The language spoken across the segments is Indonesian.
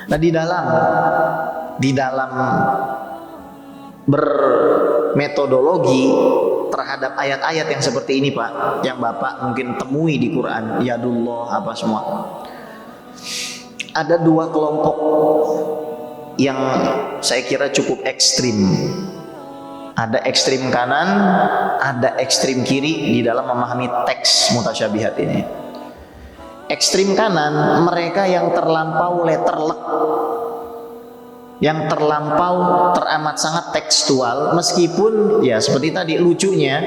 Nah, di dalam bermetodologi terhadap ayat-ayat yang seperti ini, Pak, yang Bapak mungkin temui di Quran, yadullah apa semua, ada dua kelompok yang saya kira cukup ekstrim. Ada ekstrim kanan, ada ekstrim kiri di dalam memahami teks mutasyabihat ini. Ekstrim kanan, mereka yang terlampau letterlek, yang terlampau teramat sangat tekstual, meskipun ya seperti tadi lucunya,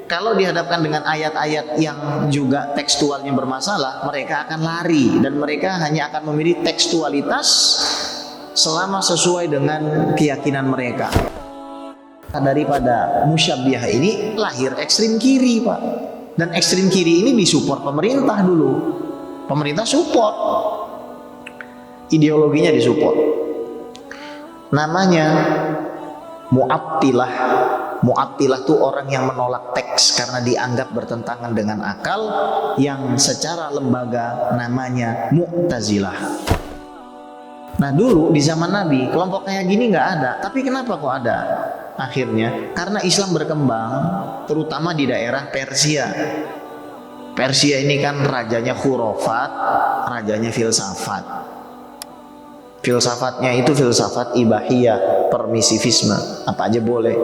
kalau dihadapkan dengan ayat-ayat yang juga tekstualnya bermasalah, mereka akan lari dan mereka hanya akan memilih tekstualitas selama sesuai dengan keyakinan mereka. Daripada musyabbihah ini lahir ekstrim kiri, Pak. Dan ekstrim kiri ini disupport pemerintah dulu. Pemerintah support, ideologinya disupport. Namanya mu'attilah. Mu'attilah itu orang yang menolak teks karena dianggap bertentangan dengan akal, yang secara lembaga namanya Mu'tazilah. Nah, dulu di zaman Nabi kelompok kayak gini nggak ada, tapi kenapa kok ada? Akhirnya karena Islam berkembang, terutama di daerah Persia. Persia ini kan rajanya khurafat, rajanya filsafat. Filsafatnya itu filsafat ibahiyah, permisivisme, apa aja boleh,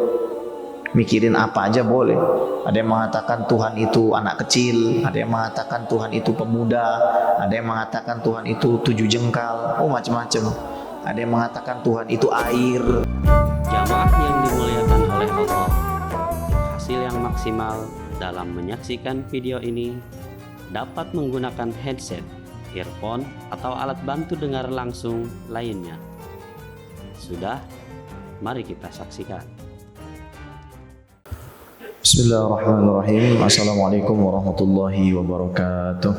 mikirin apa aja boleh. Ada yang mengatakan Tuhan itu anak kecil, ada yang mengatakan Tuhan itu pemuda, ada yang mengatakan Tuhan itu 7 jengkal, macam-macam. Ada yang mengatakan Tuhan itu air. Jamaah yang dimuliakan oleh Allah, hasil yang maksimal dalam menyaksikan video ini dapat menggunakan headset, earphone, atau alat bantu dengar langsung lainnya. Sudah, mari kita saksikan. Bismillahirrahmanirrahim. Assalamualaikum warahmatullahi wabarakatuh.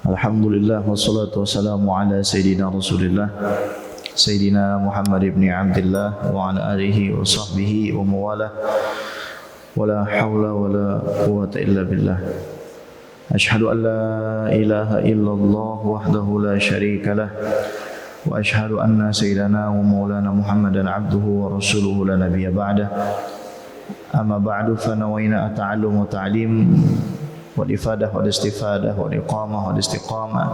Alhamdulillah wassalatu wassalamu ala sayyidina Rasulillah Sayyidina Muhammad ibn Abdullah wa ala alihi wa sahbihi wa mawalah, wa la hawla wa la quwwata illa billah. Ashhadu an la ilaha illallah wahdahu la syarika lah, wa ashhadu anna sayyidana wa maulana Muhammadan abduhu wa rasuluhu la nabiyya ba'dah. Amma ba'du, fa nawayna at-ta'allum wa ta'lim wal ifadah wal istifadah wal iqamah wal istiqamah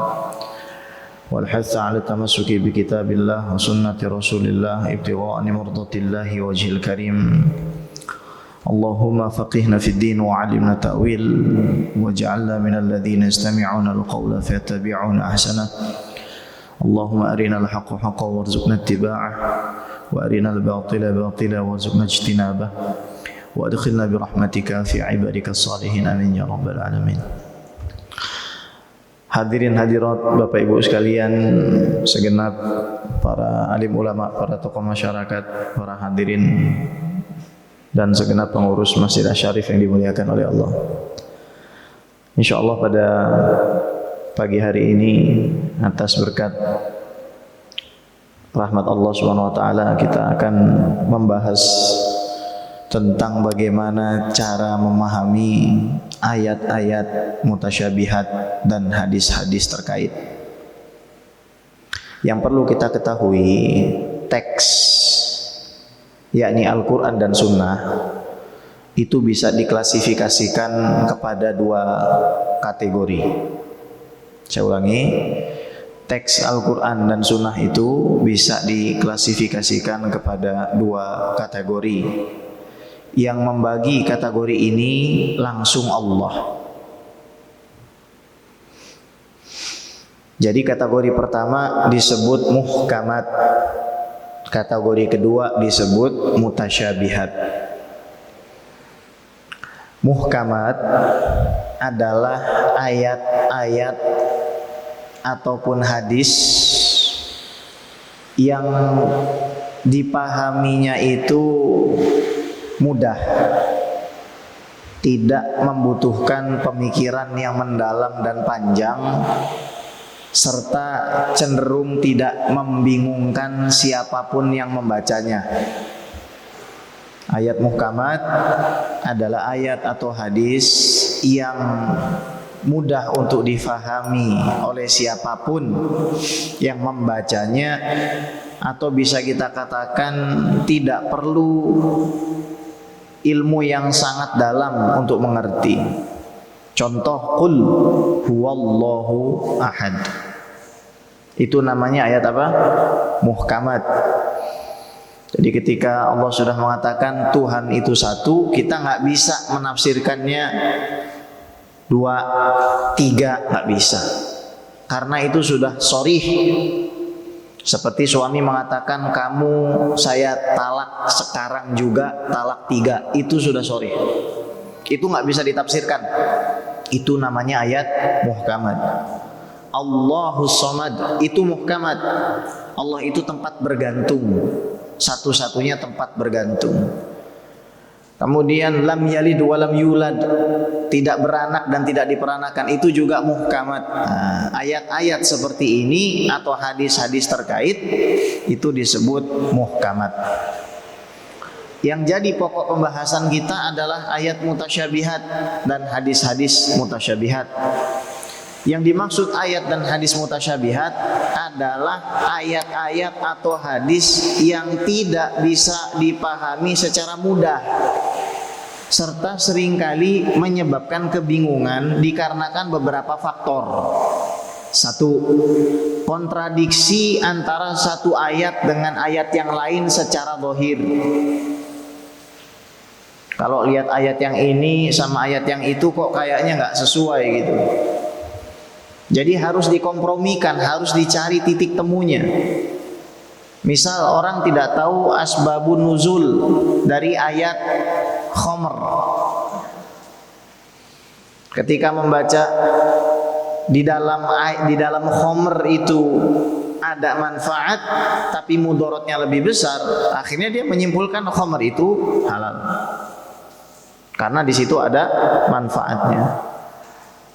wal hath 'ala tamassuki bi kitabillah wa sunnati rasulillah ibtigha'an mardatillahi wajhil karim. Allahumma faqihna fid din wa 'allimna ta'wil waj'alna minal ladzina yastami'una al-qawla fayattabi'una ahsana. Allahumma arinal haqqa haqqan warzuqna ittiba'ah wa arinal batila batila warzuqna ijtinabah wa adkhilna bi rahmatika fi ibadika salihin, amin ya rabbal alamin. Hadirin hadirat Bapak Ibu sekalian, segenap para alim ulama, para tokoh masyarakat, para hadirin dan segenap pengurus Masjid Asy-Syarif yang dimuliakan oleh Allah. Insyaallah pada pagi hari ini, atas berkat rahmat Allah Subhanahu wa taala, kita akan membahas tentang bagaimana cara memahami ayat-ayat mutasyabihat dan hadis-hadis terkait. Yang perlu kita ketahui, teks yakni Al-Quran dan Sunnah itu bisa diklasifikasikan kepada dua kategori. Saya ulangi, teks Al-Quran dan Sunnah itu bisa diklasifikasikan kepada dua kategori. Yang membagi kategori ini langsung Allah. Jadi kategori pertama disebut muhkamat, kategori kedua disebut mutasyabihat. Muhkamat adalah ayat-ayat ataupun hadis yang dipahaminya itu mudah, tidak membutuhkan pemikiran yang mendalam dan panjang, serta cenderung tidak membingungkan siapapun yang membacanya. Ayat muhkamat adalah ayat atau hadis yang mudah untuk difahami oleh siapapun yang membacanya, atau bisa kita katakan tidak perlu ilmu yang sangat dalam untuk mengerti. Contoh, qul huwallahu ahad. Itu namanya ayat apa? Muhkamat. Jadi ketika Allah sudah mengatakan Tuhan itu satu, kita nggak bisa menafsirkannya 2, 3, nggak bisa. Karena itu sudah sharih. Seperti suami mengatakan kamu saya talak sekarang juga, talak 3, itu sudah sharih. Itu nggak bisa ditafsirkan. Itu namanya ayat muhkamat. Allahus Samad itu muhkamat. Allah itu tempat bergantung, satu-satunya tempat bergantung. Kemudian lam yalid wa lam yulad, tidak beranak dan tidak diperanakan, itu juga muhkamat. Ayat-ayat seperti ini atau hadis-hadis terkait itu disebut muhkamat. Yang jadi pokok pembahasan kita adalah ayat mutasyabihat dan hadis-hadis mutasyabihat. Yang dimaksud ayat dan hadis mutasyabihat adalah ayat-ayat atau hadis yang tidak bisa dipahami secara mudah, serta seringkali menyebabkan kebingungan dikarenakan beberapa faktor. 1. Kontradiksi antara satu ayat dengan ayat yang lain secara zahir. Kalau lihat ayat yang ini sama ayat yang itu kok kayaknya nggak sesuai gitu. Jadi harus dikompromikan, harus dicari titik temunya. Misal orang tidak tahu asbabun nuzul dari ayat khamr. Ketika membaca di dalam khamr itu ada manfaat tapi mudaratnya lebih besar, akhirnya dia menyimpulkan khamr itu halal. Karena di situ ada manfaatnya.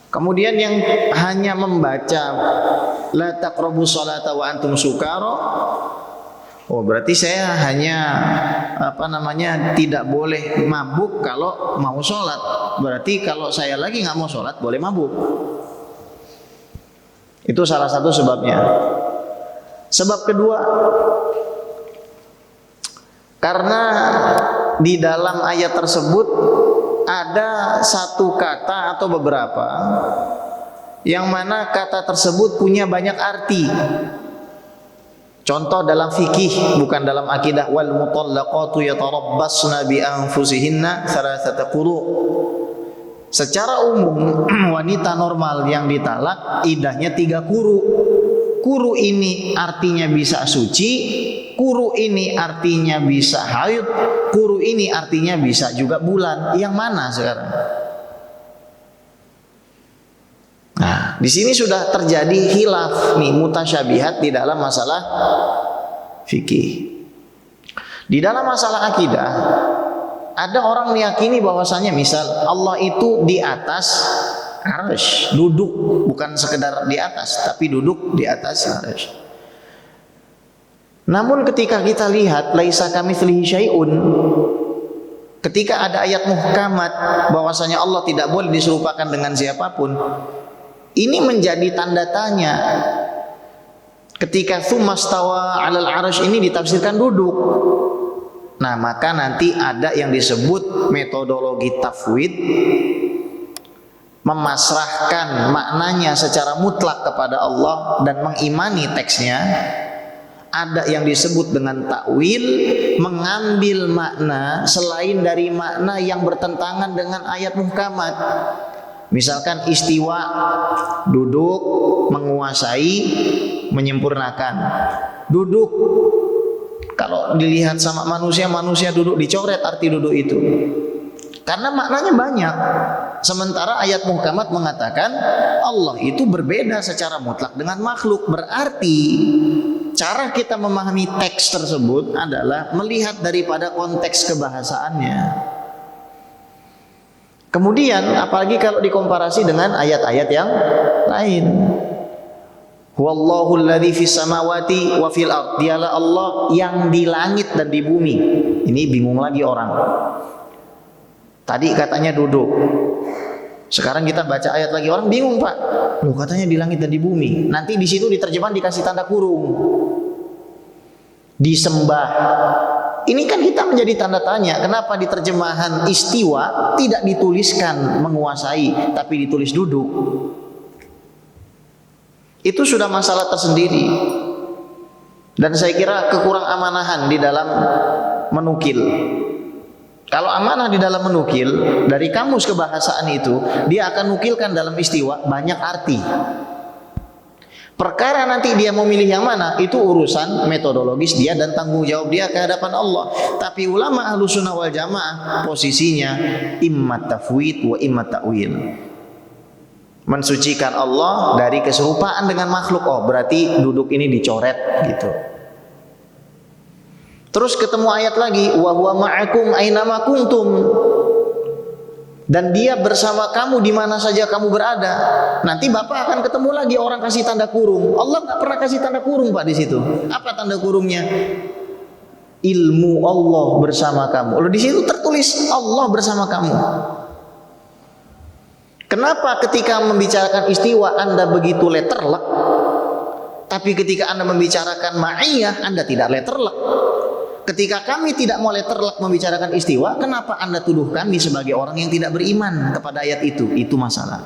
Kemudian yang hanya membaca la taqrabu sholata wa antum sukara, oh berarti saya hanya tidak boleh mabuk kalau mau sholat. Berarti kalau saya lagi nggak mau sholat boleh mabuk. Itu salah satu sebabnya. Sebab kedua, karena di dalam ayat tersebut ada satu kata atau beberapa yang mana kata tersebut punya banyak arti. Contoh dalam fikih, bukan dalam akidah. Wal mutallaqatu yatarabbasna bi anfusihinna thalathata quru'. Secara umum wanita normal yang ditalak idahnya 3 quru'. Quru' ini artinya bisa suci, quru' ini artinya bisa haid, quru' ini artinya bisa juga bulan. Yang mana sekarang? Nah, di sini sudah terjadi khilaf nih, mutasyabihat di dalam masalah fikih. Di dalam masalah akidah, ada orang meyakini bahwasanya misal Allah itu di atas arsy, duduk, bukan sekedar di atas, tapi duduk di atas arsy. Namun ketika kita lihat laisa kamitslihi syai'un, ketika ada ayat muhkamat bahwasanya Allah tidak boleh diserupakan dengan siapapun, ini menjadi tanda tanya. Ketika tsumastawa 'alal 'arsy ini ditafsirkan duduk. Nah, maka nanti ada yang disebut metodologi tafwid, memasrahkan maknanya secara mutlak kepada Allah dan mengimani teksnya. Ada yang disebut dengan takwil, mengambil makna selain dari makna yang bertentangan dengan ayat muhkamat. Misalkan istiwa, duduk, menguasai, menyempurnakan. Duduk, kalau dilihat sama manusia, manusia duduk, dicoret arti duduk itu. Karena maknanya banyak. Sementara ayat muhkamat mengatakan Allah itu berbeda secara mutlak dengan makhluk. Berarti cara kita memahami teks tersebut adalah melihat daripada konteks kebahasaannya. Kemudian apalagi kalau dikomparasi dengan ayat-ayat yang lain. Wallahu alladzi fis samawati wa fil ard. Dialah Allah yang di langit dan di bumi. Ini bingung lagi orang. Tadi katanya duduk. Sekarang kita baca ayat lagi, orang bingung, Pak. Loh, katanya di langit dan di bumi. Nanti di situ diterjemahan dikasih tanda kurung. Disembah. Ini kan kita menjadi tanda tanya, kenapa di terjemahan istiwa tidak dituliskan menguasai, tapi ditulis duduk. Itu sudah masalah tersendiri. Dan saya kira kekurang amanahan di dalam menukil. Kalau amanah di dalam menukil, dari kamus kebahasaan itu, dia akan nukilkan dalam istiwa banyak arti. Perkara nanti dia mau milih yang mana, itu urusan metodologis dia dan tanggung jawab dia ke hadapan Allah. Tapi ulama Ahlussunnah wal Jamaah posisinya imma tafwid wa imma ta'wil. Mensucikan Allah dari keserupaan dengan makhluk. Oh, berarti duduk ini dicoret gitu. Terus ketemu ayat lagi, wa huwa ma'akum ainama kuntum. Dan dia bersama kamu di mana saja kamu berada. Nanti Bapak akan ketemu lagi orang kasih tanda kurung. Allah nggak pernah kasih tanda kurung, Pak, di situ. Apa tanda kurungnya? Ilmu Allah bersama kamu. Lalu di situ tertulis Allah bersama kamu. Kenapa ketika membicarakan istiwa Anda begitu letterlek, tapi ketika Anda membicarakan ma'iyah Anda tidak letterlek? Ketika kami tidak mau letterlek membicarakan istiwa, kenapa Anda tuduh kami sebagai orang yang tidak beriman kepada ayat itu? Itu masalah.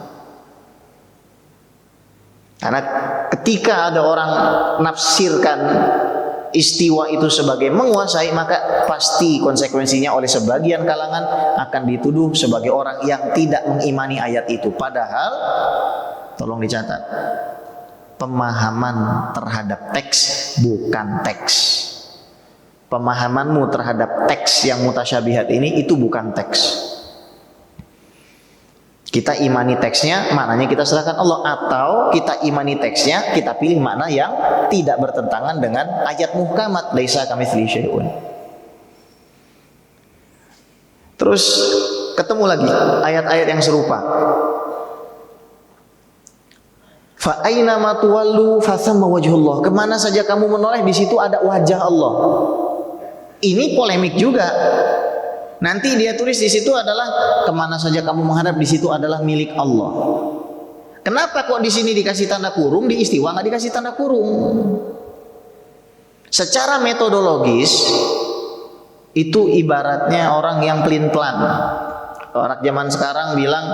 Karena ketika ada orang nafsirkan istiwa itu sebagai menguasai, maka pasti konsekuensinya oleh sebagian kalangan akan dituduh sebagai orang yang tidak mengimani ayat itu. Padahal, tolong dicatat, pemahaman terhadap teks bukan teks. Pemahamanmu terhadap teks yang mutasyabihat ini itu bukan teks. Kita imani teksnya, maknanya kita serahkan Allah, atau kita imani teksnya, kita pilih makna yang tidak bertentangan dengan ayat muhkamat, laisa kamitslihi syai'un. Terus ketemu lagi ayat-ayat yang serupa. Fa aina ma tuwallu fa thamma wajhullah. Kemana saja kamu menoleh, di situ ada wajah Allah. Ini polemik juga. Nanti dia tulis di situ adalah kemana saja kamu menghadap, di situ adalah milik Allah. Kenapa kok di sini dikasih tanda kurung, di istiwa nggak dikasih tanda kurung? Secara metodologis itu ibaratnya orang yang pelin-pelan. Orang zaman sekarang bilang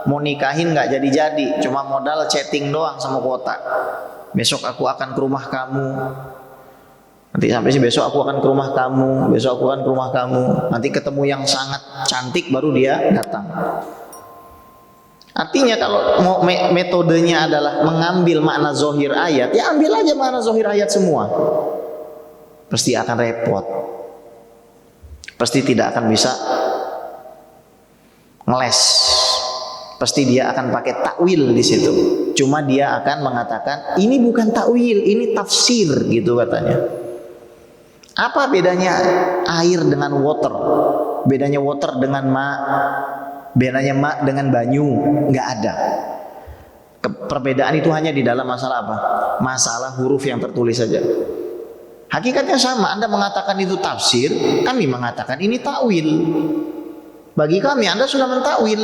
mau nikahin nggak jadi-jadi, cuma modal chatting doang sama kuota. Besok aku akan ke rumah kamu. Nanti sampai sih besok aku akan ke rumah kamu, besok aku akan ke rumah kamu. Nanti ketemu yang sangat cantik baru dia datang. Artinya kalau mau metodenya adalah mengambil makna zohir ayat, ya ambil aja makna zohir ayat semua. Pasti akan repot. Pasti tidak akan bisa ngeles. Pasti dia akan pakai takwil di situ. Cuma dia akan mengatakan ini bukan takwil, ini tafsir gitu katanya. Apa bedanya air dengan water? Bedanya water dengan ma? Bedanya ma dengan banyu? Nggak ada. Perbedaan itu hanya di dalam masalah apa? Masalah huruf yang tertulis saja. Hakikatnya sama. Anda mengatakan itu tafsir, kami mengatakan ini takwil. Bagi kami Anda sudah mentakwil.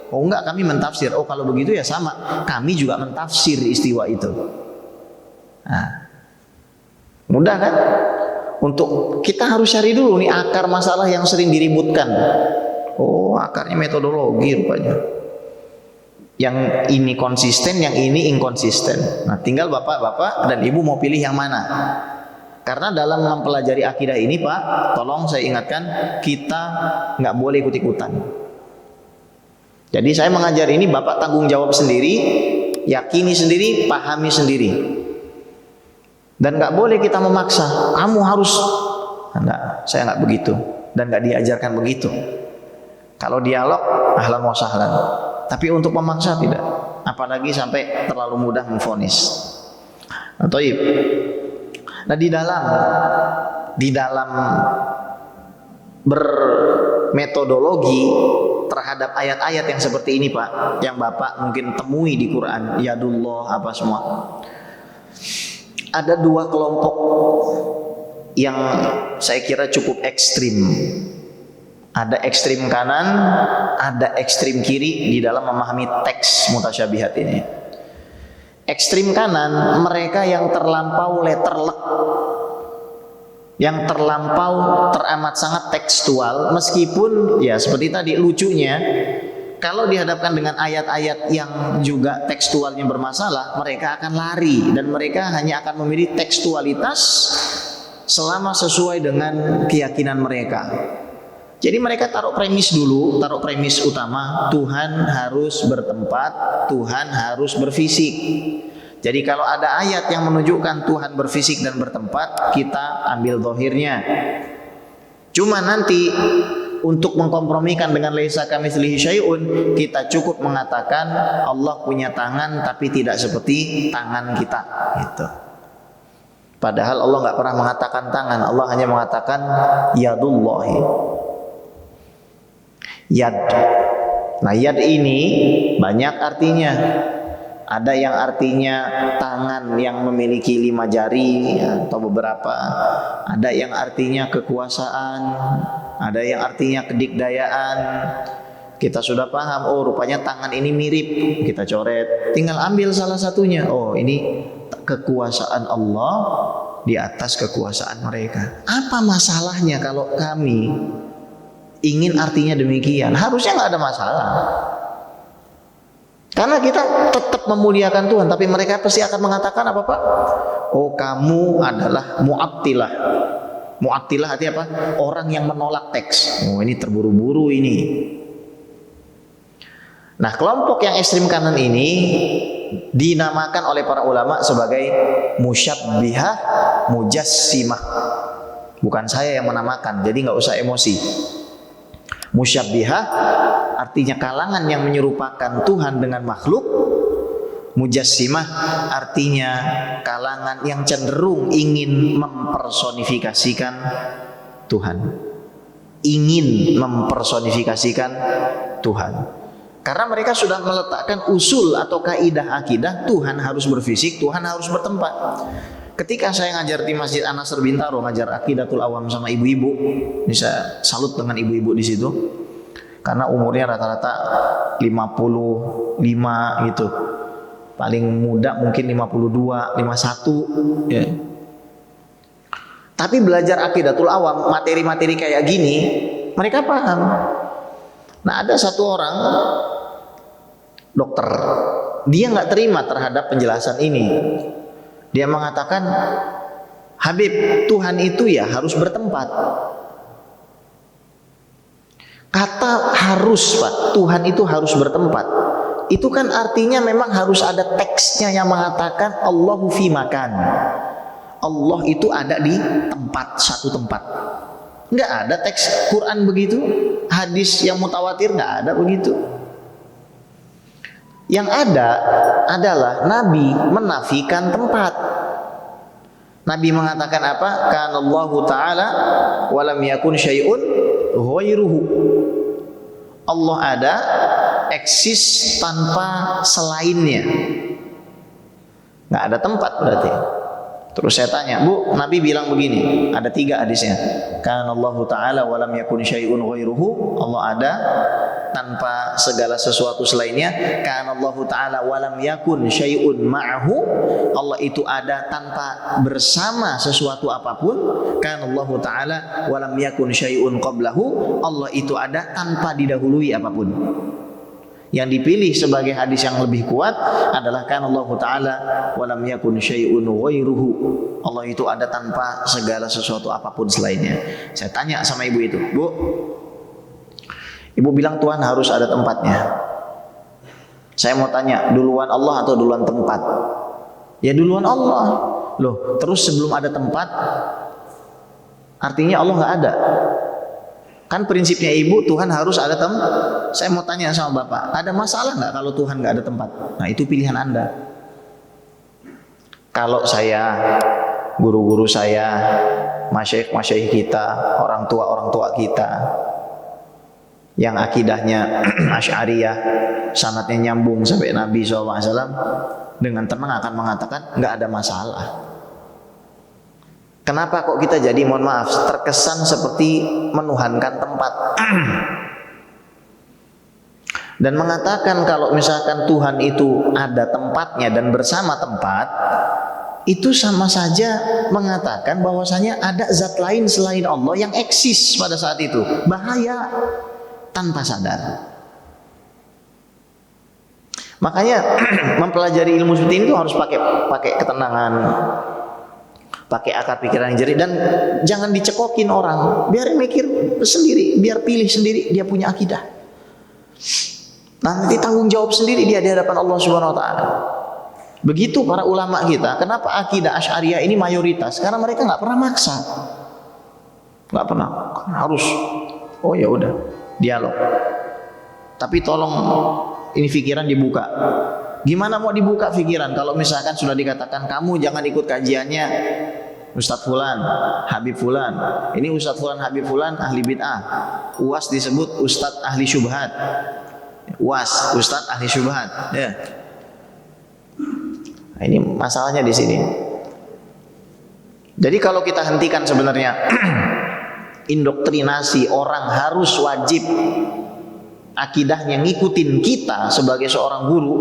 Oh enggak, kami mentafsir. Oh kalau begitu ya sama. Kami juga mentafsir istiwa itu. Nah, mudah kan? Untuk kita harus cari dulu nih akar masalah yang sering diributkan. Oh, akarnya metodologi rupanya. Yang ini konsisten, yang ini inkonsisten. Nah, tinggal bapak-bapak dan ibu mau pilih yang mana. Karena dalam mempelajari akidah ini, Pak, tolong saya ingatkan, kita nggak boleh ikut-ikutan. Jadi saya mengajar ini, bapak tanggung jawab sendiri, yakini sendiri, pahami sendiri. Dan nggak boleh kita memaksa, kamu harus, enggak, saya nggak begitu, dan nggak diajarkan begitu. Kalau dialog, ahlan wa sahlan. Tapi untuk memaksa tidak, apalagi sampai terlalu mudah memvonis. Taib. Nah di dalam bermetodologi terhadap ayat-ayat yang seperti ini, Pak, yang bapak mungkin temui di Quran, yadullah apa semua. Ada dua kelompok yang saya kira cukup ekstrim Ada ekstrim kanan, ada ekstrim kiri di dalam memahami teks mutasyabihat ini. Ekstrim kanan, mereka yang terlampau letterlek, yang terlampau teramat sangat tekstual, meskipun ya seperti tadi lucunya, kalau dihadapkan dengan ayat-ayat yang juga tekstualnya bermasalah, mereka akan lari dan mereka hanya akan memilih tekstualitas selama sesuai dengan keyakinan mereka. Jadi mereka taruh premis dulu, taruh premis utama, Tuhan harus bertempat, Tuhan harus berfisik. Jadi kalau ada ayat yang menunjukkan Tuhan berfisik dan bertempat, kita ambil zahirnya. Cuma nanti untuk mengkompromikan dengan laisa kamitslihi syai'un, kita cukup mengatakan Allah punya tangan tapi tidak seperti tangan kita, gitu. Padahal Allah nggak pernah mengatakan tangan, Allah hanya mengatakan yadullahi. Yad. Nah, yad ini banyak artinya. Ada yang artinya tangan yang memiliki 5 jari atau beberapa. Ada yang artinya kekuasaan. Ada yang artinya kedikdayaan. Kita sudah paham, oh rupanya tangan ini mirip. Kita coret. Tinggal ambil salah satunya. Oh, ini kekuasaan Allah di atas kekuasaan mereka. Apa masalahnya kalau kami ingin artinya demikian? Harusnya nggak ada masalah, karena kita tetap memuliakan Tuhan. Tapi mereka pasti akan mengatakan apa Pak? Oh, kamu adalah mu'attilah. Mu'attilah artinya apa? Orang yang menolak teks. Oh, ini terburu-buru ini. Nah, kelompok yang ekstrim kanan ini dinamakan oleh para ulama sebagai musyabbihah mujassimah. Bukan saya yang menamakan, jadi nggak usah emosi. Musyabbihah artinya kalangan yang menyerupakan Tuhan dengan makhluk. Mujassimah artinya kalangan yang cenderung ingin mempersonifikasikan Tuhan. Ingin mempersonifikasikan Tuhan. Karena mereka sudah meletakkan usul atau kaidah akidah, Tuhan harus berfisik, Tuhan harus bertempat. Ketika saya ngajar di Masjid An-Nasr Bintaro, ngajar Aqidatul Awam sama ibu-ibu, ini saya salut dengan ibu-ibu di situ, karena umurnya rata-rata 55 gitu, paling muda mungkin 52, 51 ya. Tapi belajar Aqidatul Awam, materi-materi kayak gini, mereka paham. Nah, ada satu orang dokter, dia nggak terima terhadap penjelasan ini. Dia mengatakan, Habib, Tuhan itu ya harus bertempat. Kata harus, Pak, Tuhan itu harus bertempat. Itu kan artinya memang harus ada teksnya yang mengatakan Allahu fi makan. Allah itu ada di tempat, satu tempat. Nggak ada teks Quran begitu, hadis yang mutawatir nggak ada begitu. Yang ada adalah Nabi menafikan tempat. Nabi mengatakan apa? Kana Allahu Ta'ala walam yakun syai'un ghairuhu. Allah ada, eksis tanpa selainnya. Nggak ada tempat berarti. Terus saya tanya, Bu, Nabi bilang begini, ada 3 hadisnya. Kana Allahu Ta'ala walam yakun syai'un ghairuhu. Allah ada tanpa segala sesuatu selainnya. Kana Allahu Ta'ala walam yakun syai'un ma'ahu. Allah itu ada tanpa bersama sesuatu apapun. Kana Allahu Ta'ala walam yakun syai'un qablahu. Allah itu ada tanpa didahului apapun. Yang dipilih sebagai hadis yang lebih kuat adalah kan Allah Ta'ala walam yakun syai'un ghairuhu. Allah itu ada tanpa segala sesuatu apapun selainnya. Saya tanya sama ibu itu, Bu, ibu bilang Tuhan harus ada tempatnya. Saya mau tanya, duluan Allah atau duluan tempat? Ya duluan Allah. Loh, terus sebelum ada tempat artinya Allah nggak ada. Kan prinsipnya ibu, Tuhan harus ada tempat. Saya mau tanya sama Bapak, ada masalah nggak kalau Tuhan nggak ada tempat? Nah, itu pilihan Anda. Kalau saya, guru-guru saya, masyayikh kita, orang tua kita yang akidahnya Asy'ariyah, sanadnya nyambung sampai Nabi SAW, dengan tenang akan mengatakan nggak ada masalah. Kenapa kok kita jadi, mohon maaf, terkesan seperti menuhankan tempat dan mengatakan kalau misalkan Tuhan itu ada tempatnya dan bersama tempat, itu sama saja mengatakan bahwasanya ada zat lain selain Allah yang eksis pada saat itu. Bahaya tanpa sadar. Makanya mempelajari ilmu seperti ini tuh harus pakai ketenangan, pakai akal pikiran yang jernih, dan jangan dicekokin orang. Biar mikir sendiri, biar pilih sendiri, dia punya akidah. Nanti tanggung jawab sendiri dia di hadapan Allah Subhanahu wa taala. Begitu para ulama kita. Kenapa akidah Asy'ariyah ini mayoritas? Karena mereka nggak pernah maksa. Nggak pernah. Harus. Oh ya udah, dialog. Tapi tolong ini pikiran dibuka. Gimana mau dibuka pikiran kalau misalkan sudah dikatakan kamu jangan ikut kajiannya Ustadz Fulan, Habib Fulan. Ini Ustadz Fulan, Habib Fulan ahli bid'ah. UAS disebut Ustadz ahli syubhat. UAS, Ustadz ahli syubhat. Ya. Nah, ini masalahnya di sini. Jadi kalau kita hentikan sebenarnya indoktrinasi orang harus wajib akidahnya ngikutin kita sebagai seorang guru,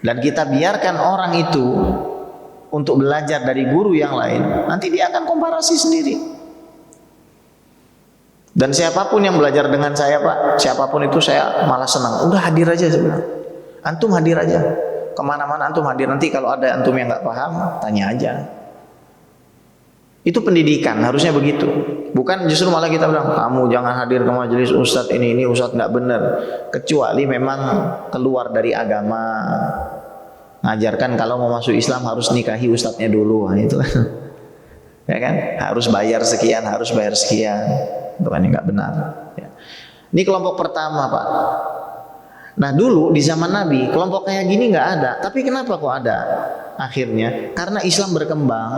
dan kita biarkan orang itu untuk belajar dari guru yang lain, nanti dia akan komparasi sendiri. Dan siapapun yang belajar dengan saya, Pak, siapapun itu saya malah senang. Udah hadir aja sebenarnya. Antum hadir aja. Kemana-mana antum hadir. Nanti kalau ada antum yang nggak paham, tanya aja. Itu pendidikan, harusnya begitu. Bukan justru malah kita bilang, kamu jangan hadir ke majelis Ustadz ini Ustadz nggak benar. Kecuali memang keluar dari agama. Ngajarkan kalau mau masuk Islam harus nikahi ustadznya dulu. Nah, itu ya kan, harus bayar sekian, harus bayar sekian. Itu kan nggak benar ya. Ini kelompok pertama, Pak. Nah dulu di zaman Nabi kelompok kayak gini nggak ada, tapi kenapa kok ada akhirnya? Karena Islam berkembang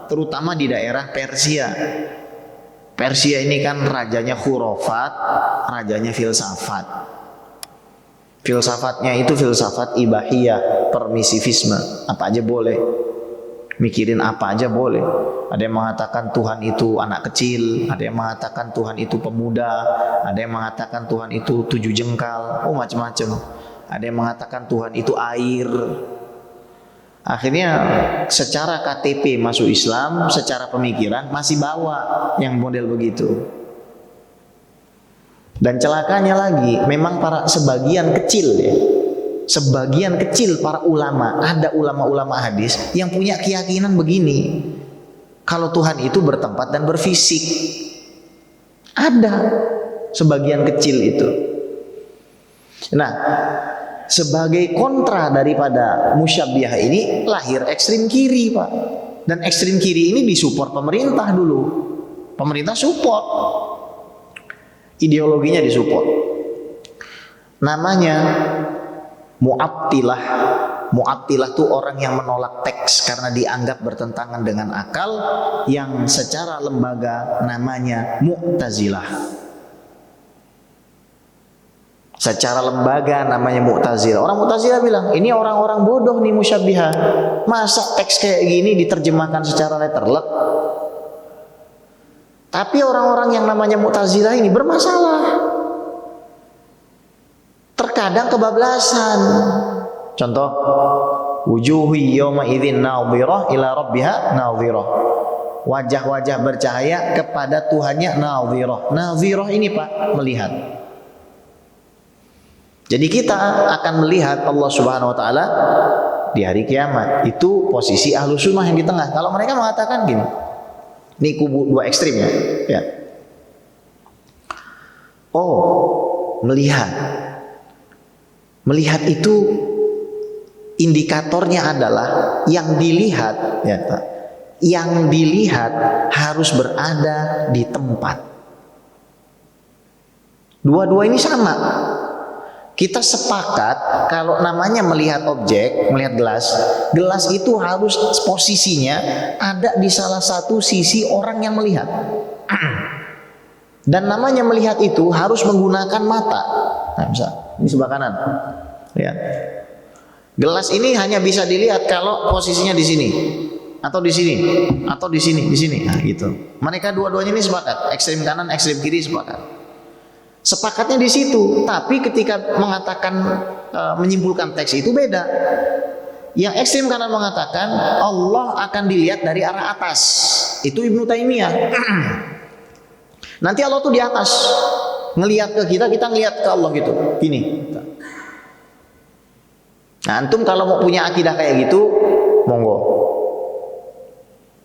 terutama di daerah Persia. Persia ini kan rajanya khurafat, rajanya filsafat. Filsafatnya itu filsafat ibahiyah, permisivisme, apa aja boleh, mikirin apa aja boleh. Ada yang mengatakan Tuhan itu anak kecil, ada yang mengatakan Tuhan itu pemuda, ada yang mengatakan Tuhan itu 7 jengkal, oh macam-macam. Ada yang mengatakan Tuhan itu air. Akhirnya secara KTP masuk Islam, secara pemikiran masih bawa yang model begitu. Dan celakanya lagi, memang para sebagian kecil ya, sebagian kecil para ulama, ada ulama-ulama hadis yang punya keyakinan begini, kalau Tuhan itu bertempat dan berfisik. Ada sebagian kecil itu. Nah, sebagai kontra daripada musyabbihah ini lahir ekstrim kiri, Pak. Dan ekstrim kiri ini disupport pemerintah dulu. Pemerintah support. Ideologinya disupport. Namanya Mu'attilah. Mu'attilah itu orang yang menolak teks karena dianggap bertentangan dengan akal, yang secara lembaga namanya Mu'tazilah. Secara lembaga namanya Mu'tazilah. Orang Mu'tazilah bilang, ini orang-orang bodoh nih musyabbihah. Masa teks kayak gini diterjemahkan secara letterlek? Tapi orang-orang yang namanya Mu'tazilah ini bermasalah. Terkadang kebablasan. Contoh, wujuhi yawma idzin nadhirah ila rabbiha nadhirah. Wajah-wajah bercahaya kepada Tuhannya nadhirah. Nadhirah ini, Pak, melihat. Jadi kita akan melihat Allah Subhanahu wa taala di hari kiamat. Itu posisi ahlu sunnah yang di tengah. Kalau mereka mengatakan gini, ini kubu dua ekstrim ya. Ya. Oh, melihat. Melihat itu indikatornya adalah yang dilihat, ya Pak. Yang dilihat harus berada di tempat. Dua-dua ini sama. Kita sepakat kalau namanya melihat objek, melihat gelas, gelas itu harus posisinya ada di salah satu sisi orang yang melihat. Dan namanya melihat itu harus menggunakan mata. Nah, misal ini sebelah kanan. Lihat. Gelas ini hanya bisa dilihat kalau posisinya di sini. atau di sini, atau di sini. Nah, gitu. Mereka dua-duanya ini sepakat, ekstrem kanan, ekstrem kiri sepakat. Sepakatnya di situ, tapi ketika mengatakan menyimpulkan teks itu beda. Yang ekstrem kanan mengatakan Allah akan dilihat dari arah atas. Itu Ibnu Taimiyah. Nanti Allah tuh di atas, ngelihat ke kita, kita ngelihat ke Allah gitu. Gini. Nah, antum kalau mau punya akidah kayak gitu, monggo.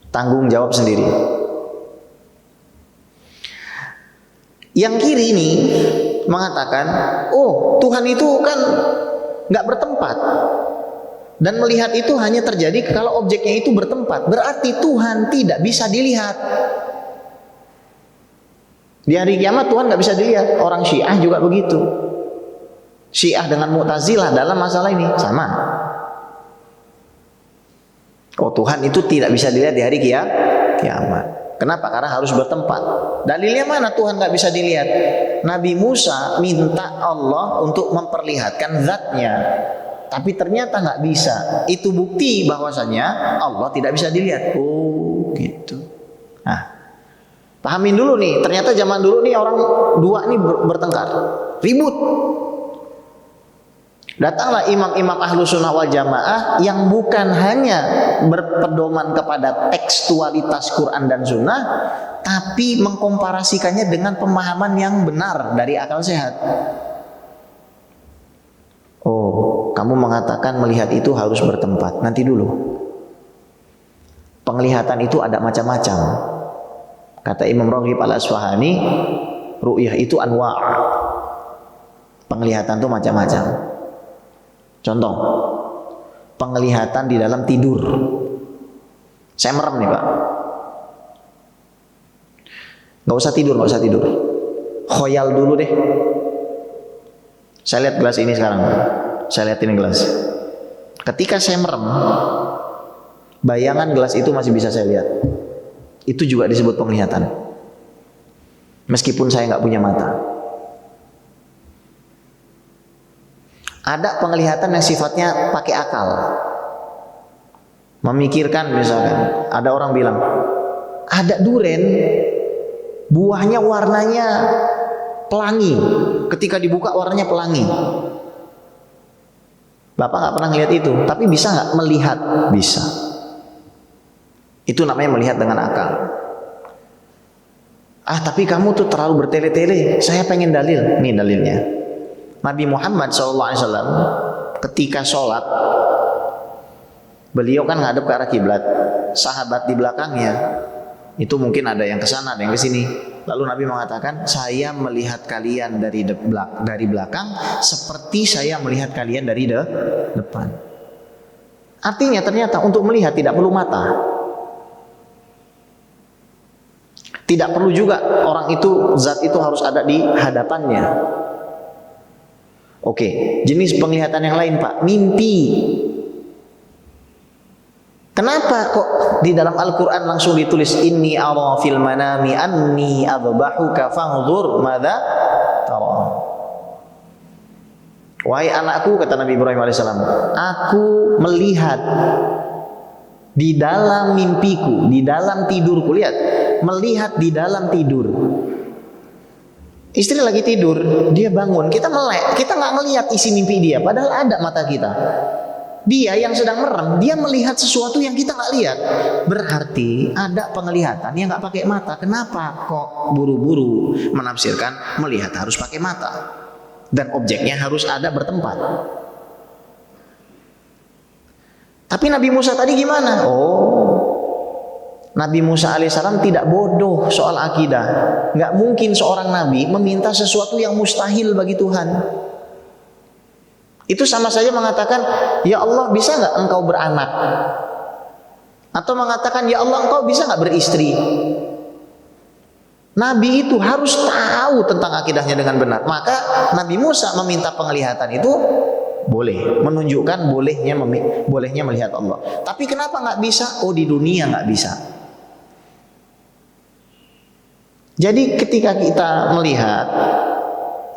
Tanggung jawab sendiri. Yang kiri ini mengatakan, oh Tuhan itu kan nggak bertempat, dan melihat itu hanya terjadi kalau objeknya itu bertempat. Berarti Tuhan tidak bisa dilihat. Di hari kiamat Tuhan nggak bisa dilihat. Orang Syiah juga begitu. Syiah dengan Mu'tazilah dalam masalah ini sama. Oh, Tuhan itu tidak bisa dilihat di hari kiamat. Kenapa? Karena harus bertempat. Dalilnya mana Tuhan nggak bisa dilihat? Nabi Musa minta Allah untuk memperlihatkan zatnya, tapi ternyata nggak bisa. Itu bukti bahwasanya Allah tidak bisa dilihat. Oh, gitu. Nah, pahamin dulu nih. Ternyata zaman dulu nih orang dua nih bertengkar, ribut. Datanglah imam-imam ahlu sunnah wal jamaah yang bukan hanya berpedoman kepada tekstualitas Quran dan sunnah, tapi mengkomparasikannya dengan pemahaman yang benar dari akal sehat. Oh, kamu mengatakan melihat itu harus bertempat. Nanti dulu. Penglihatan itu ada macam-macam. Kata Imam Raghib Al-Asfahani, ru'yah itu anwa'. Penglihatan itu macam-macam. Contoh, penglihatan di dalam tidur. Saya merem nih Pak. Nggak usah tidur. Khoyal dulu deh. Saya lihat gelas ini sekarang. Saya lihat ini gelas. Ketika saya merem, bayangan gelas itu masih bisa saya lihat. Itu juga disebut penglihatan. Meskipun saya nggak punya mata. Ada penglihatan yang sifatnya pakai akal. Memikirkan misalkan, ada orang bilang, ada duren, buahnya warnanya pelangi. Ketika dibuka warnanya pelangi. Bapak nggak pernah ngelihat itu, tapi bisa nggak melihat? Bisa. Itu namanya melihat dengan akal. Ah, tapi kamu tuh terlalu bertele-tele. Saya pengen dalil. Nih dalilnya. Nabi Muhammad SAW ketika sholat, beliau kan ngadep ke arah kiblat. Sahabat di belakangnya itu mungkin ada yang ke sana, ada yang ke sini. Lalu Nabi mengatakan, saya melihat kalian dari belakang seperti saya melihat kalian dari depan. Artinya ternyata untuk melihat tidak perlu mata. Tidak perlu juga orang itu, zat itu harus ada di hadapannya. Oke, jenis penglihatan yang lain Pak, mimpi. Kenapa kok di dalam Al-Quran langsung ditulis inni ara fil manami anni adbahuka fanzur madza tara. Wahai anakku, kata Nabi Ibrahim alaihissalam, aku melihat di dalam mimpiku, di dalam tidurku. Lihat, melihat di dalam tidur. Istri lagi tidur, dia bangun, kita melek, kita nggak melihat isi mimpi dia, padahal ada mata kita. Dia yang sedang merem, dia melihat sesuatu yang kita nggak lihat. Berarti ada penglihatan yang nggak pakai mata. Kenapa kok buru-buru menafsirkan melihat harus pakai mata dan objeknya harus ada bertempat? Tapi Nabi Musa tadi gimana? Oh, Nabi Musa alaihissalam tidak bodoh soal akidah. Nggak mungkin seorang nabi meminta sesuatu yang mustahil bagi Tuhan. Itu sama saja mengatakan, ya Allah bisa nggak engkau beranak? Atau mengatakan, ya Allah engkau bisa nggak beristri? Nabi itu harus tahu tentang akidahnya dengan benar. Maka Nabi Musa meminta penglihatan itu boleh, menunjukkan bolehnya melihat Allah. Tapi kenapa nggak bisa? Oh, di dunia nggak bisa. Jadi ketika kita melihat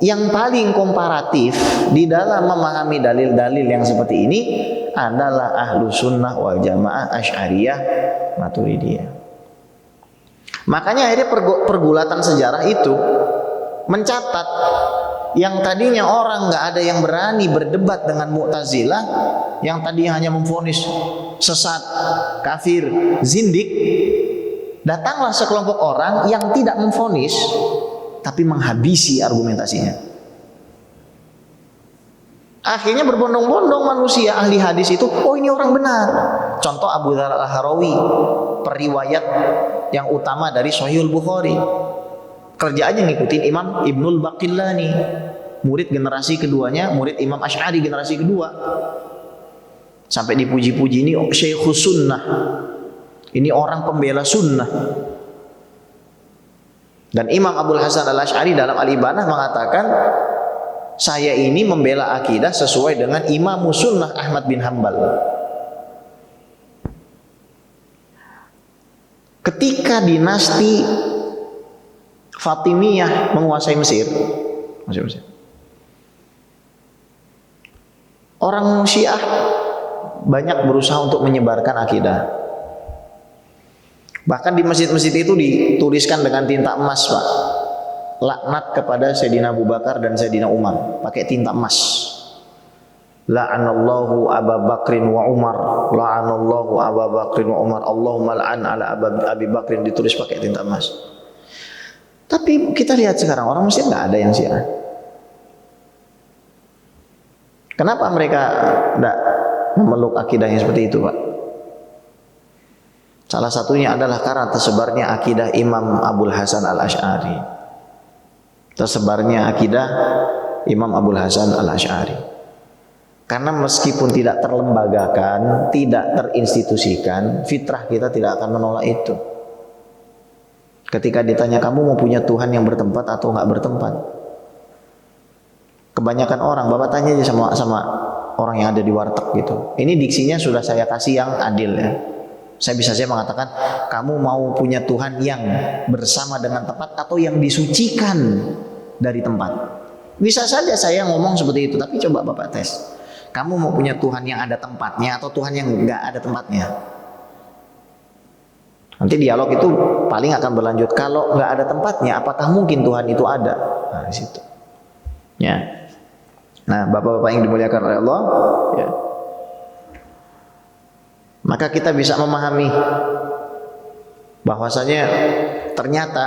yang paling komparatif di dalam memahami dalil-dalil yang seperti ini adalah ahlu sunnah wal jamaah Asy'ariyah Maturidiyah. Makanya akhirnya pergulatan sejarah itu mencatat yang tadinya orang nggak ada yang berani berdebat dengan Mu'tazilah, yang tadinya hanya memvonis sesat, kafir, zindik, datanglah sekelompok orang yang tidak memvonis tapi menghabisi argumentasinya. Akhirnya berbondong-bondong manusia ahli hadis itu, oh ini orang benar. Contoh Abu Dzar al-Harawi, periwayat yang utama dari Sahihul Bukhari. Kerjaannya ngikutin Imam Ibnul Baqillani, murid generasi keduanya, murid Imam Asy'ari generasi kedua. Sampai dipuji-puji, ini Syekhus Sunnah, ini orang pembela sunnah. Dan Imam Abul Hasan al-Asy'ari dalam Al-Ibanah mengatakan, saya ini membela akidah sesuai dengan Imam Sunnah Ahmad bin Hambal. Ketika dinasti Fatimiyah menguasai Mesir, orang Syiah banyak berusaha untuk menyebarkan akidah. Bahkan di masjid-masjid itu dituliskan dengan tinta emas, Pak, laknat kepada Sayyidina Abu Bakar dan Sayyidina Umar, pakai tinta emas. La'anallahu Abu Bakrin wa Umar, la'anallahu Abu Bakrin wa Umar, Allahumma la'an ala Abi Bakrin, ditulis pakai tinta emas. Tapi kita lihat sekarang orang Mesir nggak ada yang Syiah. Kenapa mereka tidak memeluk akidahnya seperti itu, Pak? Salah satunya adalah karena tersebarnya akidah Imam Abul Hasan al-Asy'ari, tersebarnya akidah Imam Abul Hasan al-Asy'ari. Karena meskipun tidak terlembagakan, tidak terinstitusikan, fitrah kita tidak akan menolak itu. Ketika ditanya, kamu mau punya Tuhan yang bertempat atau nggak bertempat? Kebanyakan orang, Bapak tanya aja sama orang yang ada di warteg gitu. Ini diksinya sudah saya kasih yang adil ya. Saya bisa saja mengatakan, kamu mau punya Tuhan yang bersama dengan tempat atau yang disucikan dari tempat. Bisa saja saya ngomong seperti itu, tapi coba Bapak tes. Kamu mau punya Tuhan yang ada tempatnya atau Tuhan yang nggak ada tempatnya? Nanti dialog itu paling akan berlanjut. Kalau nggak ada tempatnya, apakah mungkin Tuhan itu ada? Nah, di situ. Ya. Nah, Bapak-bapak yang dimuliakan oleh Allah, ya. Maka kita bisa memahami bahwasanya ternyata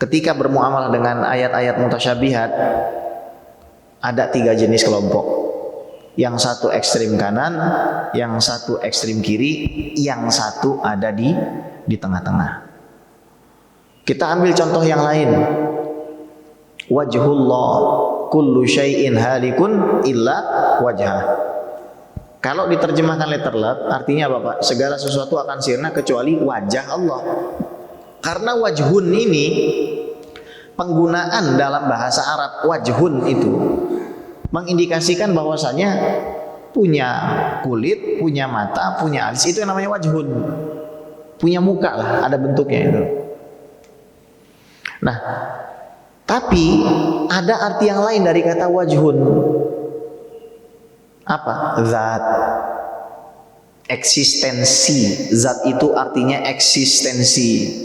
ketika bermuamalah dengan ayat-ayat mutasyabihat ada 3 jenis kelompok. Yang satu ekstrim kanan, yang satu ekstrim kiri, yang satu ada di tengah-tengah. Kita ambil contoh yang lain. Wajhullah kullu syai'in halikun illa wajhah. Kalau diterjemahkan letter luck, artinya apa, Pak? Segala sesuatu akan sirna kecuali wajah Allah. Karena wajhun ini penggunaan dalam bahasa Arab, wajhun itu mengindikasikan bahwasanya punya kulit, punya mata, punya alis, itu yang namanya wajhun. Punya muka lah, ada bentuknya itu. Nah, tapi ada arti yang lain dari kata wajhun. Apa? Zat. Eksistensi. Zat itu artinya eksistensi.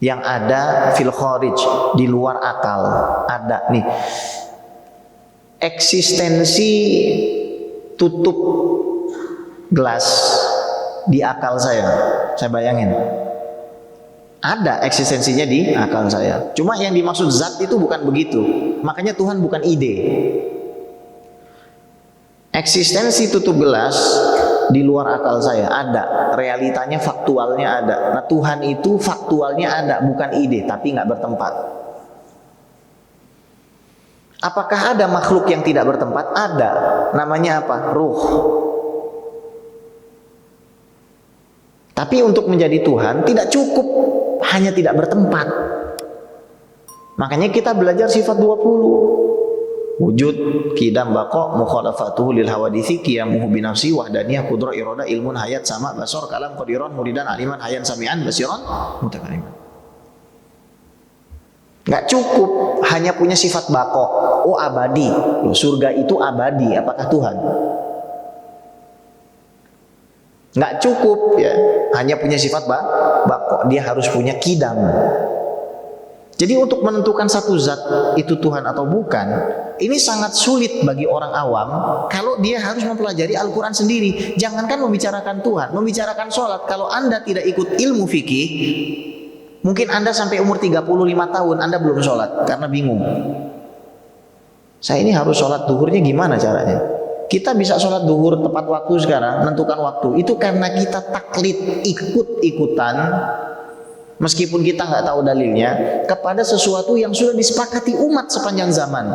Yang ada fil kharij, di luar akal. Ada nih. Eksistensi tutup gelas di akal saya bayangin. Ada eksistensinya di akal saya. Cuma yang dimaksud zat itu bukan begitu. Makanya Tuhan bukan ide. Eksistensi tutup gelas di luar akal saya ada, realitanya faktualnya ada. Nah, Tuhan itu faktualnya ada, bukan ide, tapi nggak bertempat. Apakah ada makhluk yang tidak bertempat? Ada. Namanya apa? Ruh. Tapi untuk menjadi Tuhan tidak cukup hanya tidak bertempat. Makanya kita belajar sifat 20. Wujud, qidam, baqa, mukhalafatuhu lil hawaditsi, qiyamuhu bi nafsi, wahdaniyah, qudrah, irada, ilmun, hayat, sama, basar, kalam, qadiran, muridan, aliman, hayan, sami'an, basiran, mutakaliman. Nggak cukup hanya punya sifat bako. Oh abadi. Loh, surga itu abadi. Apakah Tuhan? Nggak cukup ya, hanya punya sifat bako, dia harus punya kidam. Jadi untuk menentukan satu zat itu Tuhan atau bukan, ini sangat sulit bagi orang awam kalau dia harus mempelajari Al-Quran sendiri. Jangankan membicarakan Tuhan, membicarakan sholat. Kalau Anda tidak ikut ilmu fikih, mungkin Anda sampai umur 35 tahun Anda belum sholat karena bingung. Saya ini harus sholat duhurnya gimana caranya? Kita bisa sholat duhur tepat waktu sekarang, menentukan waktu. Itu karena kita taklid, ikut-ikutan, meskipun kita nggak tahu dalilnya, kepada sesuatu yang sudah disepakati umat sepanjang zaman.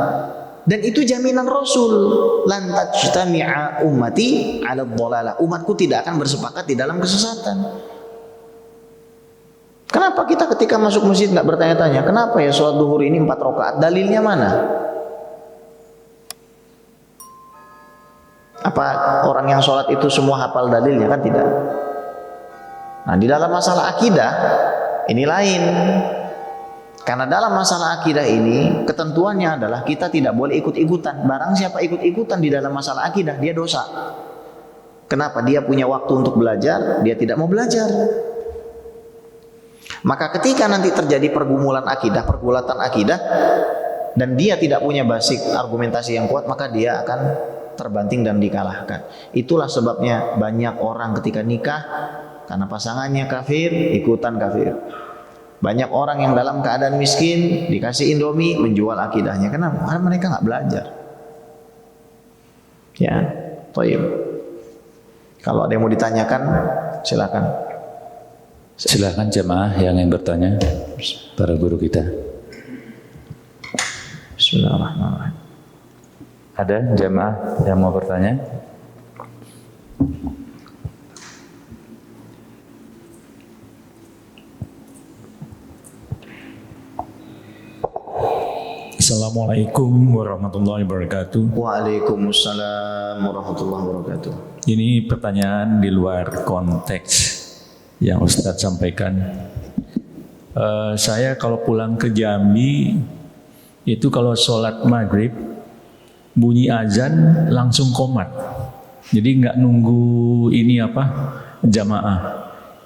Dan itu jaminan Rasul, lan tajtami'a ummati 'ala dhalalah. Umatku tidak akan bersepakat di dalam kesesatan. Kenapa kita ketika masuk masjid nggak bertanya-tanya, kenapa ya sholat duhur ini 4 rakaat? Dalilnya mana? Apa orang yang sholat itu semua hafal dalilnya? Kan tidak. Nah, di dalam masalah akidah ini lain. Karena dalam masalah akidah ini ketentuannya adalah kita tidak boleh ikut-ikutan. Barang siapa ikut-ikutan di dalam masalah akidah, dia dosa. Kenapa? Dia punya waktu untuk belajar, dia tidak mau belajar. Maka ketika nanti terjadi pergumulan akidah, pergulatan akidah, dan dia tidak punya basic argumentasi yang kuat, maka dia akan terbanting dan dikalahkan. Itulah sebabnya banyak orang ketika nikah karena pasangannya kafir, ikutan kafir. Banyak orang yang dalam keadaan miskin dikasih Indomie, menjual akidahnya. Kenapa? Karena mereka nggak belajar. Ya, toib. Kalau ada yang mau ditanyakan, silakan. Silakan jemaah yang ingin bertanya, para guru kita. Bismillahirrahmanirrahim. Ada jemaah yang mau bertanya? Assalamualaikum warahmatullahi wabarakatuh. Waalaikumsalam warahmatullahi wabarakatuh. Ini pertanyaan di luar konteks yang Ustadz sampaikan. Saya kalau pulang ke Jambi, itu kalau sholat maghrib, bunyi azan langsung qomat. Jadi nggak nunggu ini jamaah.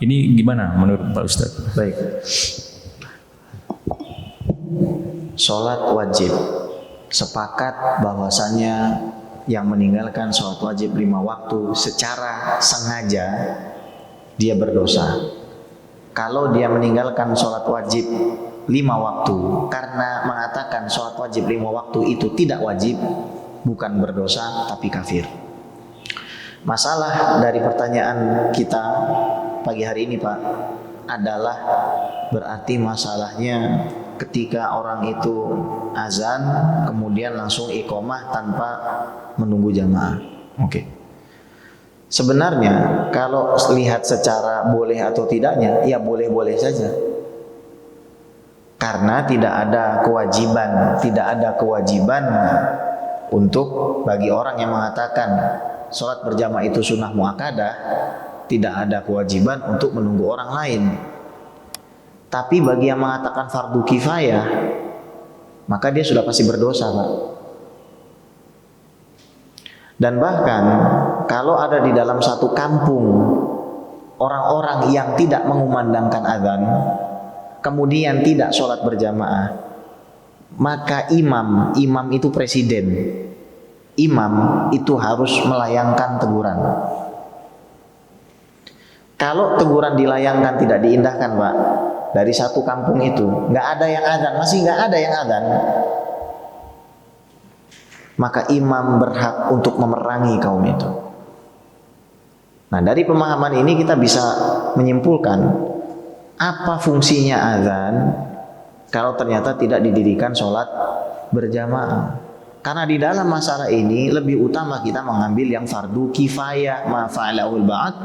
Ini gimana menurut Pak Ustadz? Baik. Sholat wajib, sepakat bahwasannya yang meninggalkan sholat wajib 5 waktu secara sengaja dia berdosa. Kalau dia meninggalkan sholat wajib 5 waktu karena mengatakan sholat wajib 5 waktu itu tidak wajib, bukan berdosa tapi kafir. Masalah dari pertanyaan kita pagi hari ini Pak adalah berarti masalahnya ketika orang itu azan kemudian langsung iqomah tanpa menunggu jamaah. Oke. Sebenarnya kalau lihat secara boleh atau tidaknya, ya boleh-boleh saja. Karena tidak ada kewajiban untuk bagi orang yang mengatakan sholat berjamaah itu sunnah muakkadah, tidak ada kewajiban untuk menunggu orang lain. Tapi bagi yang mengatakan fardu kifayah, maka dia sudah pasti berdosa, Pak. Dan bahkan kalau ada di dalam satu kampung orang-orang yang tidak mengumandangkan azan, kemudian tidak sholat berjamaah, maka imam itu presiden. Imam itu harus melayangkan teguran. Kalau teguran dilayangkan tidak diindahkan, Pak, dari satu kampung itu nggak ada yang azan, masih nggak ada yang azan, maka imam berhak untuk memerangi kaum itu. Nah, dari pemahaman ini kita bisa menyimpulkan apa fungsinya azan kalau ternyata tidak didirikan sholat berjamaah. Karena di dalam masalah ini lebih utama kita mengambil yang fardu kifayah, ma fa'alahul ba'd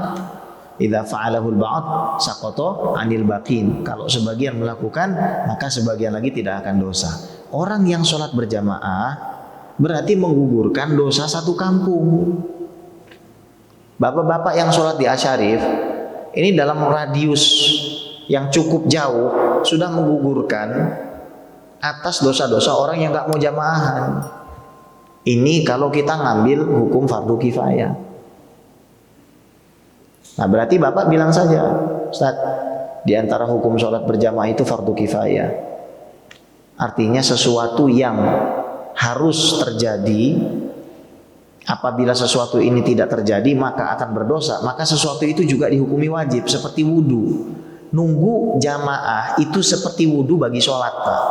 idza fa'alahul ba'd saqata 'anil baqin. Kalau sebagian melakukan, maka sebagian lagi tidak akan dosa. Orang yang sholat berjamaah berarti menggugurkan dosa satu kampung. Bapak-bapak yang sholat di Asyarif ini dalam radius yang cukup jauh sudah menggugurkan atas dosa-dosa orang yang nggak mau jamaahan. Ini kalau kita ngambil hukum fardu kifayah. Nah berarti Bapak bilang saja, Ustaz, di antara hukum sholat berjamaah itu fardu kifayah. Artinya sesuatu yang harus terjadi, apabila sesuatu ini tidak terjadi maka akan berdosa, maka sesuatu itu juga dihukumi wajib, seperti wudu. Nunggu jamaah itu seperti wudu bagi sholat, Pak.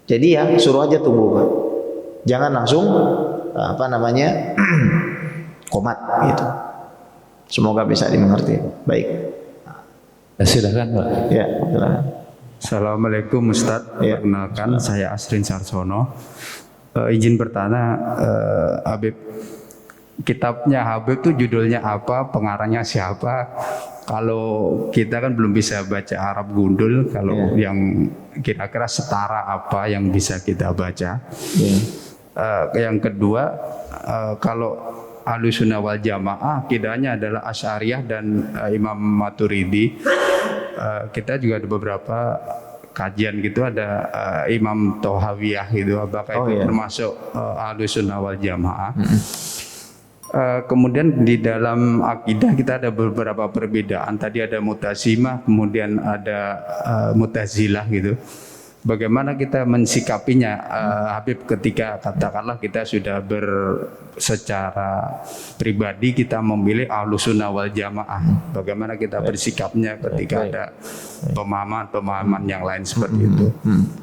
Jadi ya suruh aja tunggu, Pak. Jangan langsung komat gitu. Semoga bisa dimengerti. Baik. Silakan Pak. Ya, silakan. Assalamualaikum Ustaz. Ya. Perkenalkan saya Asrin Sarsono. Izin bertanya, Habib, kitabnya Habib itu judulnya apa? Pengarangnya siapa? Kalau kita kan belum bisa baca Arab gundul, kalau yang kira-kira setara apa yang bisa kita baca? Yang kedua, kalau Ahlussunnah wal Jamaah akidahnya adalah Asy'ariyah dan Imam Maturidi. Kita juga ada beberapa kajian gitu, ada Imam Tohawiyah gitu, apakah itu termasuk Ahlussunnah wal Jamaah? Kemudian di dalam akidah kita ada beberapa perbedaan. Tadi ada Mu'tazilah, kemudian ada Mu'tazilah gitu. Bagaimana kita mensikapinya, Habib, ketika katakanlah kita sudah secara pribadi kita memilih Ahlussunnah wal Jamaah, bagaimana kita bersikapnya ketika ada pemahaman yang lain seperti itu?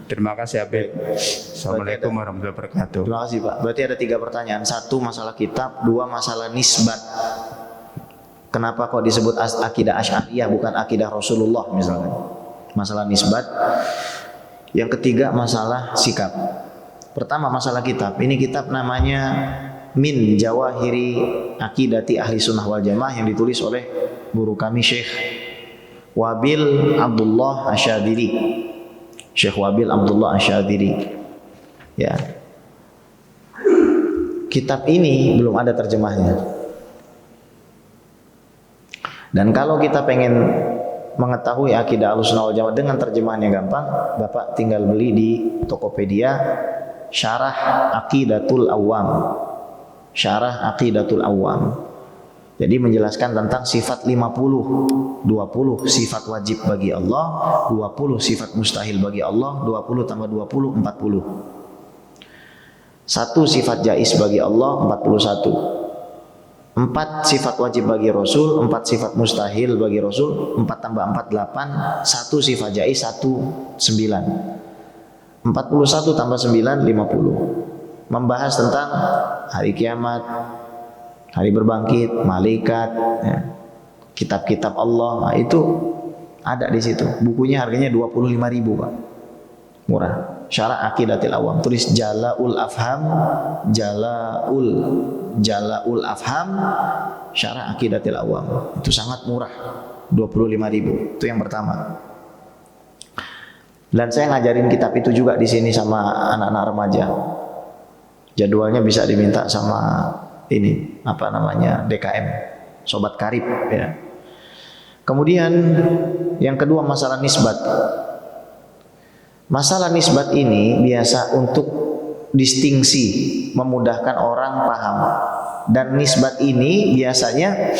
Terima kasih Habib. Assalamualaikum warahmatullahi wabarakatuh. Terima kasih Pak. Berarti ada 3 pertanyaan. 1 masalah kitab, 2 masalah nisbat. Kenapa kok disebut akidah Asy'ariyah bukan akidah Rasulullah misalkan? Masalah nisbat. Yang ketiga masalah sikap. Pertama masalah kitab. Ini kitab namanya Min Jawahiri Aqidati Ahli Sunnah wal Jamaah yang ditulis oleh guru kami Syekh Wabil Abdullah Asyadiri. Syekh Wabil Abdullah Asyadiri. Ya. Kitab ini belum ada terjemahnya. Dan kalau kita pengen mengetahui akidah Ahlussunnah wal Jamaah dengan terjemahan yang gampang, Bapak tinggal beli di Tokopedia Syarah Aqidatul Awam. Syarah Aqidatul Awam. Jadi menjelaskan tentang sifat 50, 20 sifat wajib bagi Allah, 20 sifat mustahil bagi Allah, 20 tambah 20 40. 1 sifat jaiz bagi Allah, 41. 4 sifat wajib bagi Rasul, 4 sifat mustahil bagi Rasul, 4 tambah 4 8, 1 sifat jaiz, 1 9. 41 tambah 9 50. Membahas tentang hari kiamat, hari berbangkit, malaikat, ya, kitab-kitab Allah. Nah, itu ada di situ. Bukunya harganya 25.000, Pak. Murah. Syarah Aqidatil Awam, tulis Jala'ul Afham, Jala'ul Afham, Syarah Aqidatil Awam. Itu sangat murah, 25.000. Itu yang pertama. Dan saya ngajarin kitab itu juga di sini sama anak-anak remaja. Jadwalnya bisa diminta sama ini, DKM, Sobat Karib ya. Kemudian yang kedua masalah nisbat. Masalah nisbat ini biasa untuk distingsi, memudahkan orang paham. Dan nisbat ini biasanya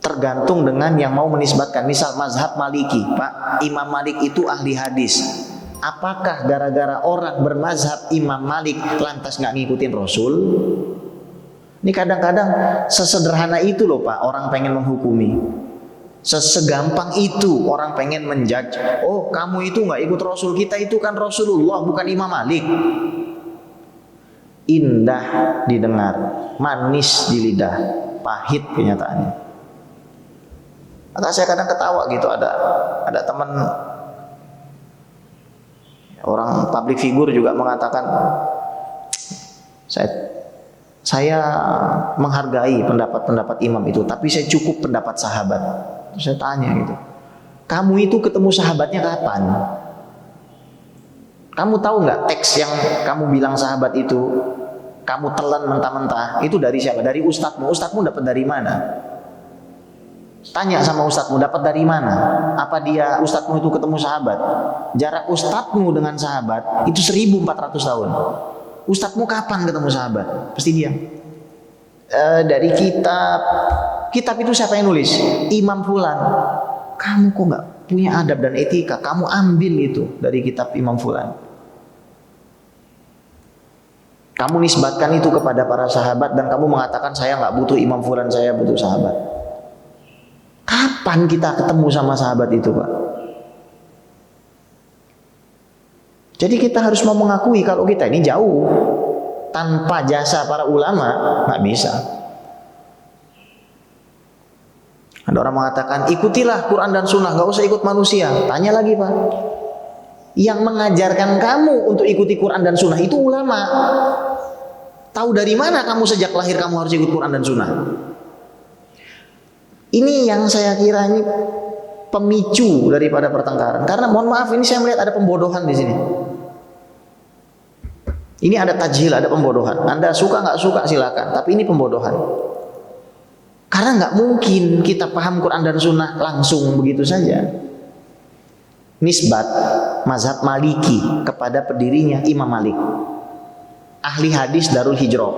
tergantung dengan yang mau menisbatkan. Misal mazhab Maliki, Pak, Imam Malik itu ahli hadis. Apakah gara-gara orang bermazhab Imam Malik lantas nggak ngikutin Rasul? Ini kadang-kadang sesederhana itu loh Pak, orang pengen menghukumi. Segampang itu orang pengen menjudge. Oh, kamu itu nggak ikut Rasul, kita itu kan Rasulullah bukan Imam Malik. Indah didengar, manis di lidah, pahit kenyataannya. Maka saya kadang ketawa gitu, ada teman orang public figure juga mengatakan, saya menghargai pendapat-pendapat imam itu, tapi saya cukup pendapat sahabat. Terus saya tanya gitu, kamu itu ketemu sahabatnya kapan? Kamu tahu nggak teks yang kamu bilang sahabat itu kamu telan mentah-mentah itu dari siapa? Dari ustadzmu. Ustadzmu dapat dari mana? Tanya sama ustadzmu, dapat dari mana? Apa dia ustadzmu itu ketemu sahabat? Jarak ustadzmu dengan sahabat itu 1400 tahun. Ustadzmu kapan ketemu sahabat? Pasti diam. Dari Kitab itu siapa yang nulis? Imam Fulan. Kamu kok nggak punya adab dan etika? Kamu ambil itu dari kitab Imam Fulan. Kamu nisbatkan itu kepada para sahabat dan kamu mengatakan saya nggak butuh Imam Fulan, saya butuh sahabat. Kapan kita ketemu sama sahabat itu, Pak? Jadi kita harus mau mengakui kalau kita ini jauh. Tanpa jasa para ulama nggak bisa. Ada orang mengatakan ikutilah Quran dan Sunnah, nggak usah ikut manusia. Tanya lagi, Pak, yang mengajarkan kamu untuk ikuti Quran dan Sunnah itu ulama. Tahu dari mana kamu sejak lahir kamu harus ikut Quran dan Sunnah? Ini yang saya kira ini pemicu daripada pertengkaran. Karena mohon maaf, ini saya melihat ada pembodohan di sini. Ini ada tajhil, ada pembodohan. Anda suka nggak suka silakan, tapi ini pembodohan. Karena nggak mungkin kita paham Quran dan Sunnah langsung begitu saja. Nisbat mazhab Maliki kepada pendirinya Imam Malik, ahli hadis Darul Hijrah.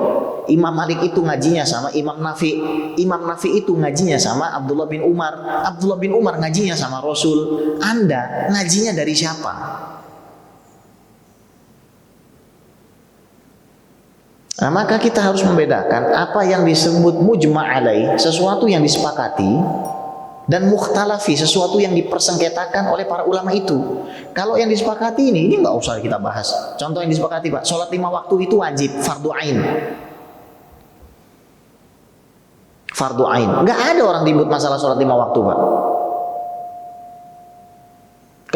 Imam Malik itu ngajinya sama Imam Nafi. Imam Nafi itu ngajinya sama Abdullah bin Umar. Abdullah bin Umar ngajinya sama Rasul. Anda ngajinya dari siapa? Nah, maka kita harus membedakan apa yang disebut mujma' alaih, sesuatu yang disepakati, dan mukhtalafi, sesuatu yang dipersengketakan oleh para ulama itu. Kalau yang disepakati ini nggak usah kita bahas. Contoh yang disepakati, Pak, sholat 5 waktu itu wajib, fardu ain. Fardu ain. Nggak ada orang ribut masalah sholat 5 waktu, Pak.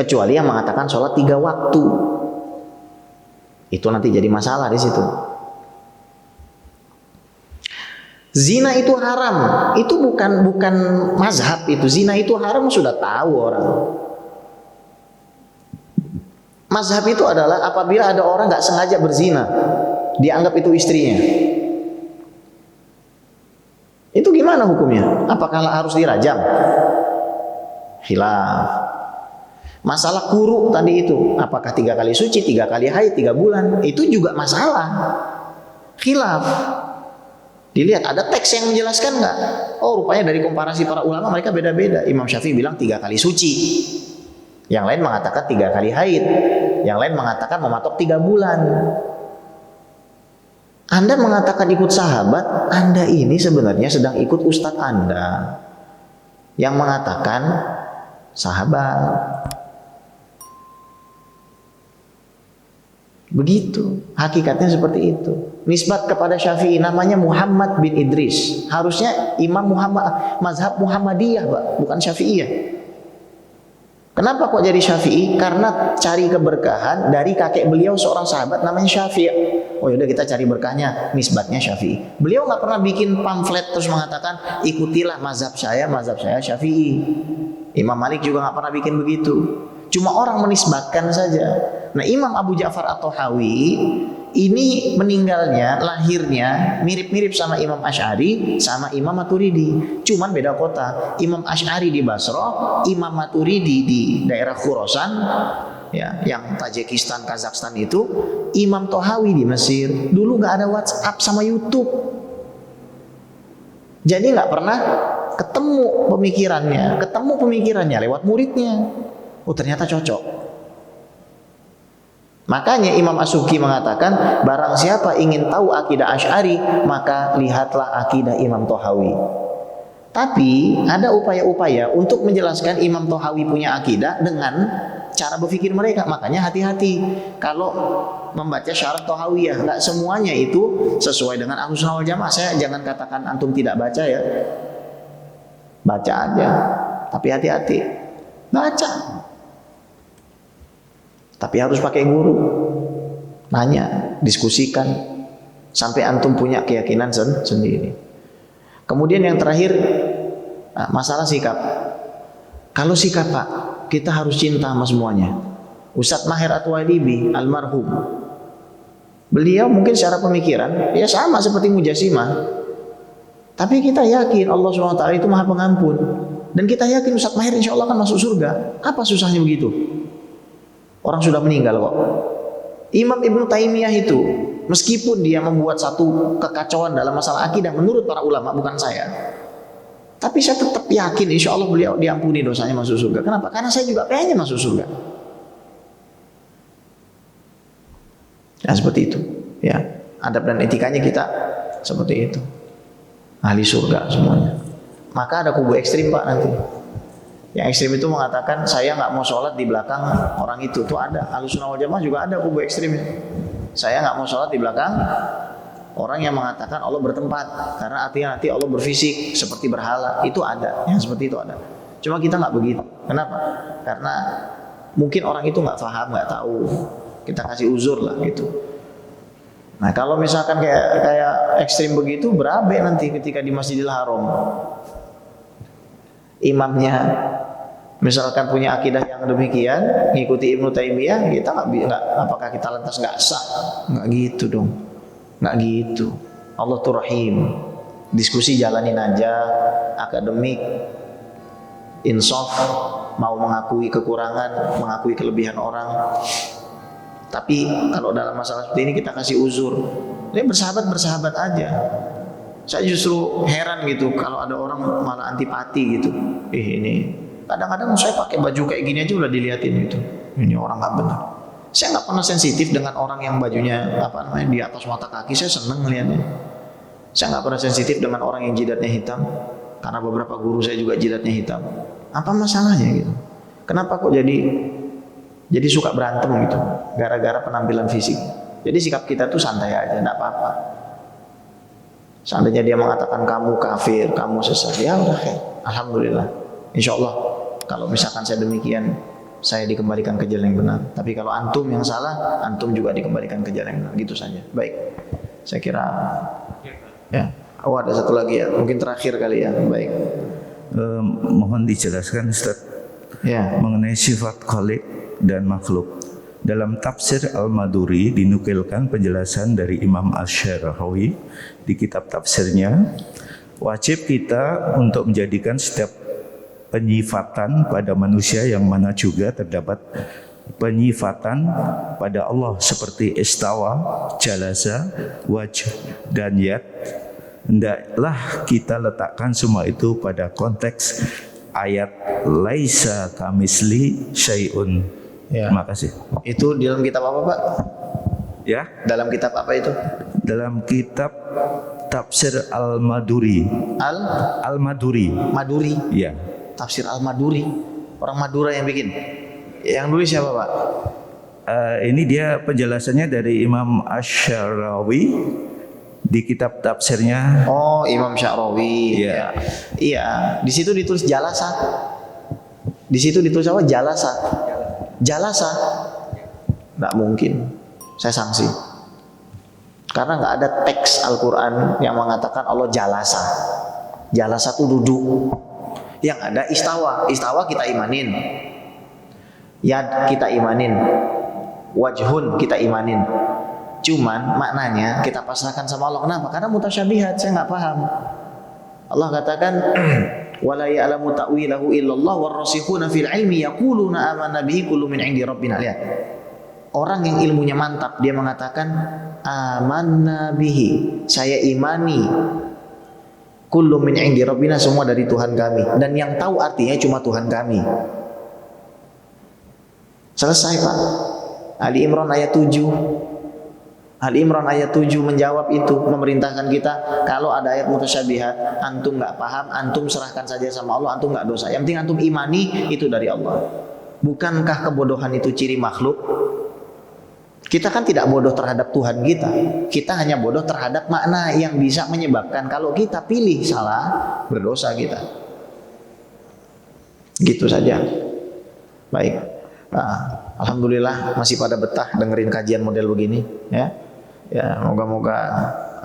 Kecuali yang mengatakan sholat 3 waktu. Itu nanti jadi masalah di situ. Zina itu haram, itu bukan mazhab itu. Zina itu haram sudah tahu orang. Mazhab itu adalah apabila ada orang nggak sengaja berzina, dianggap itu istrinya. Itu gimana hukumnya? Apakah harus dirajam? Khilaf. Masalah kuru tadi itu, apakah 3 kali suci, 3 kali haid, 3 bulan? Itu juga masalah. Khilaf. Dilihat ada teks yang menjelaskan nggak? Oh, rupanya dari komparasi para ulama mereka beda-beda. Imam Syafi'i bilang 3 kali suci, yang lain mengatakan 3 kali haid, yang lain mengatakan mematok 3 bulan. Anda mengatakan ikut sahabat, Anda ini sebenarnya sedang ikut ustadz Anda yang mengatakan sahabat. Begitu, hakikatnya seperti itu. Nisbat kepada Syafi'i namanya Muhammad bin Idris. Harusnya Imam Muhammad, mazhab Muhammadiyah, Pak, bukan Syafi'iyah. Kenapa kok jadi Syafi'i? Karena cari keberkahan dari kakek beliau seorang sahabat namanya Syafi'i. Oh yaudah kita cari berkahnya, nisbatnya Syafi'i. Beliau nggak pernah bikin pamflet terus mengatakan ikutilah mazhab saya Syafi'i. Imam Malik juga nggak pernah bikin begitu. Cuma orang menisbatkan saja. Nah, Imam Abu Ja'far At-Tahawi ini meninggalnya, lahirnya mirip-mirip sama Imam Asy'ari sama Imam Maturidi. Cuman beda kota. Imam Asy'ari di Basra, Imam Maturidi di daerah Khurasan, ya, yang Tajikistan, Kazakhstan itu. Imam Tahawi di Mesir. Dulu nggak ada WhatsApp sama YouTube. Jadi nggak pernah ketemu pemikirannya lewat muridnya. Oh, ternyata cocok. Makanya Imam As-Subki mengatakan, barang siapa ingin tahu akidah Asy'ari, maka lihatlah akidah Imam Tahawi. Tapi ada upaya-upaya untuk menjelaskan Imam Tahawi punya akidah dengan cara berpikir mereka. Makanya hati-hati kalau membaca syarah Tahawiyah, nggak semuanya itu sesuai dengan Ahlussunnah wal Jamaah. Saya jangan katakan antum tidak baca ya, baca aja, tapi hati-hati baca. Tapi harus pakai guru, nanya, diskusikan, sampai antum punya keyakinan sendiri. Kemudian yang terakhir, masalah sikap. Kalau sikap, Pak, kita harus cinta sama semuanya. Ustadz Maher At-Twailibi, almarhum, beliau mungkin secara pemikiran ya sama seperti Mujassimah. Tapi kita yakin Allah SWT itu Maha Pengampun. Dan kita yakin Ustadz Maher insya Allah akan masuk surga. Apa susahnya begitu? Orang sudah meninggal kok. Imam Ibnu Taimiyah itu, meskipun dia membuat satu kekacauan dalam masalah akidah menurut para ulama, bukan saya, Tapi saya tetap yakin insya Allah beliau diampuni dosanya masuk surga. Kenapa? Karena saya juga pengen masuk surga. Ya seperti itu. Ya, adab dan etikanya kita seperti itu. Ahli surga semuanya. Maka ada kubu ekstrim Pak nanti. Yang ekstrim itu mengatakan saya nggak mau sholat di belakang orang itu. Tuh ada. Ahlussunnah wal Jamaah juga ada kubu ekstrimnya. Saya nggak mau sholat di belakang orang yang mengatakan Allah bertempat karena artinya nanti Allah berfisik seperti berhala. Itu ada. Yang seperti itu ada. Cuma kita nggak begitu. Kenapa? Karena mungkin orang itu nggak paham, nggak tahu. Kita kasih uzur lah gitu. Nah kalau misalkan kayak ekstrim begitu berabe nanti ketika di Masjidil Haram. Imamnya misalkan punya akidah yang demikian, ngikuti Ibnu Taimiyah, kita nggak apakah kita lantas nggak sah? Nggak gitu dong, nggak gitu. Allah tuh Rahim. Diskusi jalanin aja, akademik, insaf, mau mengakui kekurangan, mengakui kelebihan orang. Tapi kalau dalam masalah seperti ini kita kasih uzur. Ini bersahabat aja. Saya justru heran gitu kalau ada orang malah antipati gitu. Ini kadang-kadang saya pakai baju kayak gini aja udah diliatin gitu. Ini orang nggak benar. Saya nggak pernah sensitif dengan orang yang bajunya di atas mata kaki. Saya seneng ngeliatnya. Saya nggak pernah sensitif dengan orang yang jidatnya hitam. Karena beberapa guru saya juga jidatnya hitam. Apa masalahnya gitu? Kenapa kok jadi suka berantem gitu? Gara-gara penampilan fisik. Jadi sikap kita tuh santai aja, nggak apa-apa. Seandainya dia mengatakan kamu kafir, kamu sesat, ya udah alhamdulillah. Insya Allah kalau misalkan saya demikian, saya dikembalikan ke jalan yang benar. Tapi kalau antum yang salah, antum juga dikembalikan ke jalan yang benar. Gitu saja. Baik, saya kira ya. Oh ada satu lagi ya, mungkin terakhir kali ya. Baik. Mohon dijelaskan Ustaz Ya. mengenai sifat khalik dan makhluk. Dalam tafsir Al-Maduri dinukilkan penjelasan dari Imam Asy-Syarawi di kitab tafsirnya, wajib kita untuk menjadikan setiap penyifatan pada manusia yang mana juga terdapat penyifatan pada Allah seperti istawa, jalasa, wajh, dan yad. Hendaklah kita letakkan semua itu pada konteks ayat laisa kamisli syai'un. Ya. Terima kasih. Itu di dalam kitab apa Pak? Ya, Dalam kitab apa itu? dalam kitab tafsir Al-Maduri. Al-Maduri. Maduri. Ya. Tafsir Al-Maduri. Orang Madura yang bikin. Yang nulis siapa Pak? Ini dia penjelasannya dari Imam Asy-Syarawi di kitab tafsirnya. Oh, Imam Syarawi. Iya. Iya, di situ ditulis jalasa. Di situ ditulis apa? Jalasa. Jalasa. Nggak mungkin. Saya sanksi. Karena nggak ada teks Al-Quran yang mengatakan Allah jalasa. Jalasa itu duduk. Yang ada istawa. Istawa kita imanin. Yad kita imanin. Wajhun kita imanin. Cuman maknanya kita pasrahkan sama Allah. Kenapa? Karena mutasyabihat, saya nggak paham. Allah katakan wala ya'lamu ta'wilahu illallah warrasikhuna fil ilmi yaquluna amanna bihi kullu min 'indi rabbina. Lihat. Orang yang ilmunya mantap dia mengatakan amanna bihi, saya imani kullu min 'indi rabbina, semua dari Tuhan kami, dan yang tahu artinya cuma Tuhan kami. Selesai Pak. Ali Imran ayat 7. Ali Imran ayat 7 menjawab itu, memerintahkan kita kalau ada ayat mutasyabihat, antum nggak paham, antum serahkan saja sama Allah, antum nggak dosa. Yang penting antum imani itu dari Allah. Bukankah kebodohan itu ciri makhluk? Kita kan tidak bodoh terhadap Tuhan kita. Kita hanya bodoh terhadap makna yang bisa menyebabkan kalau kita pilih salah, berdosa kita. Gitu saja. Baik. Nah, alhamdulillah masih pada betah dengerin kajian model begini, ya. Ya, moga-moga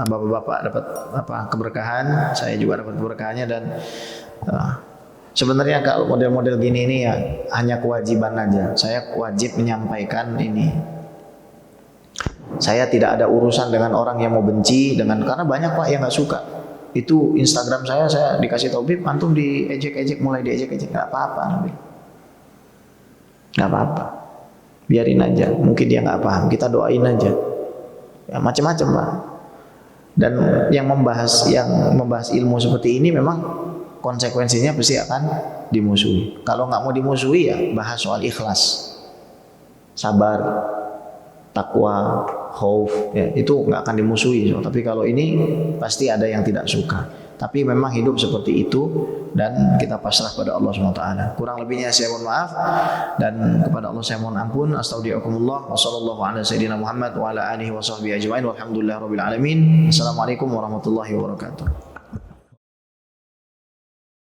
bapak-bapak dapat keberkahan, saya juga dapat keberkahannya, dan sebenarnya kalau model-model gini ini ya hanya kewajiban aja. Saya wajib menyampaikan ini. Saya tidak ada urusan dengan orang yang mau benci karena banyak Pak yang nggak suka. Itu Instagram saya dikasih tahu, Bib, antum diejek-ejek, mulai diejek-ejek, nggak apa-apa, nggak apa-apa, biarin aja. Mungkin dia nggak paham, kita doain aja. Ya, macam-macam Pak. Dan yang membahas ilmu seperti ini memang konsekuensinya pasti akan dimusuhi. Kalau nggak mau dimusuhi ya bahas soal ikhlas, sabar, takwa, khauf, ya, itu nggak akan dimusuhi. Tapi kalau ini pasti ada yang tidak suka. Tapi memang hidup seperti itu dan kita pasrah pada Allah SWT. Kurang lebihnya saya mohon maaf dan kepada Allah saya mohon ampun. Astaghfirullah. Wassallallahu ala sayyidina Muhammad wa ala alihi wa sahbihi ajma'in. Walhamdulillahirabbil alamin. Assalamualaikum warahmatullahi wabarakatuh.